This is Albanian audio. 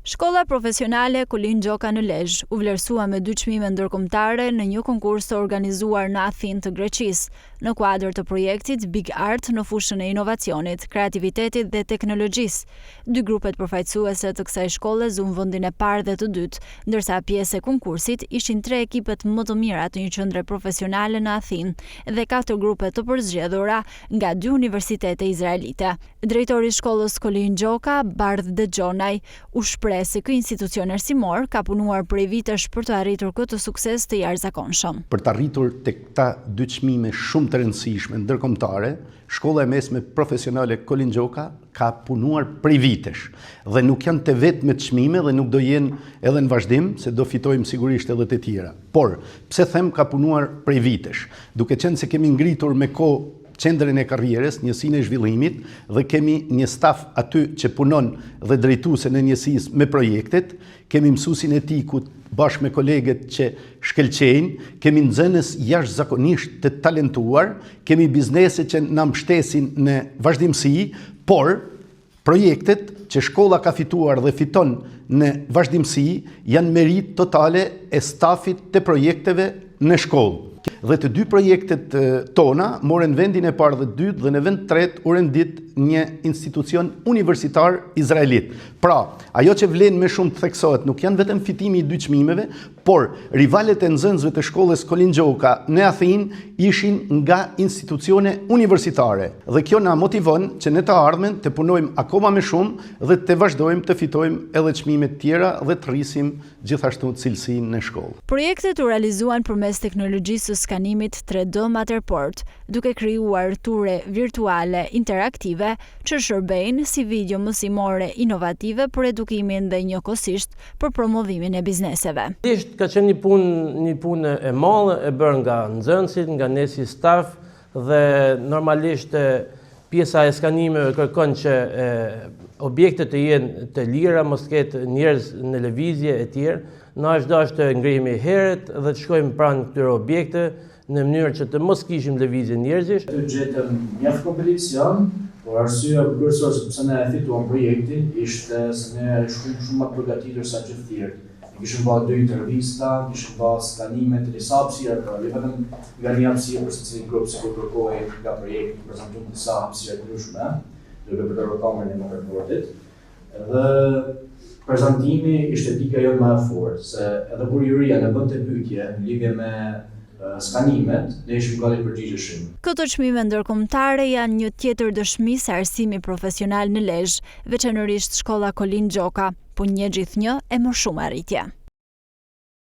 Shkolla profesionale Kulin Gjoka në Lezhë u vlerësua me 2 çmime ndërkombëtare në një konkurs të organizuar në Athinë të Greqisë, në kuadër të projektit Big Art në fushën e inovacionit, kreativitetit dhe teknologjisë. 2 grupet përfaqësuese të kësaj shkolle zuan vendin e parë dhe të dytë, ndërsa pjesë e konkursit ishin 3 ekipet më të mira të një qendre profesionale në Athinë dhe 4 grupe të përzgjedhura nga 2 universitete izraelite. Drejtori i shkollës Kulin Gjoka, Bardh Dexhonaj, u shpreh se ky institucion arsimor ka punuar prej vitesh për të arritur këtë sukses të jashtëzakonshëm. Për të arritur tek këta 2 çmime shumë të rëndësishme ndërkombëtare, Shkolla e Mesme Profesionale Kulin Gjoka ka punuar prej vitesh dhe nuk janë të vetmet çmime dhe nuk do jenë edhe në vazhdim, se do fitojmë sigurisht edhe të tjera. Por, pse them ka punuar prej vitesh, duke qenë se kemi ngritur me kohë qendrën e karrierës, njësinë e zhvillimit dhe kemi një staf aty që punon dhe drejtuesen e njësisë me projektet, kemi mësuesin etikut bashkë me kolegët që shkëlqejnë, kemi nxënës jashtëzakonisht të talentuar, kemi biznese që na mbështesin në vazhdimsi, por projektet që shkolla ka fituar dhe fiton në vazhdimsi janë merit totale e stafit të projekteve në shkollë. Dhe të 2 projektet tona morën vendin e parë dhe dytë dhe në vend tretë u rendit një institucion universitar izraelit. Pra, ajo që vlen me shumë të theksohet nuk janë vetëm fitimi i 2 çmimeve, por rivalet e nxënësve të shkollës Kulin Gjoka në Athinë ishin nga institucione universitare. Dhe kjo na motivon që në të ardhmen të punojmë akoma më shumë dhe të vazhdojmë të fitojmë edhe çmime të tjera dhe të rrisim gjithashtu cilësinë në shkollë. Projektet u realizuan përmes teknologjisë së skanimit 3D Matterport, duke krijuar ture virtuale interaktive që shërbejnë si video mësimore inovative për edukimin dhe njëkohësisht për promovimin e bizneseve. Ka qenë një punë e madhe e bërë nga nxënësit, nga ne si staf dhe normalisht pjesa e skanimeve kërkon që objektet të jenë të lira, mos ketë njerëz në lëvizje e tjerë. Na është dashur të ngrihemi herët dhe të shkojmë pranë këtyre objekte në mënyrë që të mos kishim lëvizje njerëzish. Të gjetëm mjaft kompeticion, por arsyeja kryesore sepse ne e fituam projektin ishte se ne shumë më të përgatitur sa gjithë tjerë. Kishim bërë 2 intervista, kishim bërë skanime të disa hapësira, pra jo vetëm nga një hapësirë për secilin grup, se ku kërkoi nga projekti prezantuan disa hapësira të ndryshme, duke përdorur kamerën e Matterportit. Dhe prezantimi ishte pika jo më e fortë, se edhe kur juria na bënte pyetje në lidhje me skanimet, ne ishim gati përgjigjeshëm. Këto çmime ndërkombëtare janë një tjetër dëshmi se arsimi profesional në Lezhë, veçanërisht shkolla Kulin Gjoka, po një gjithnjë e më shumë arritje.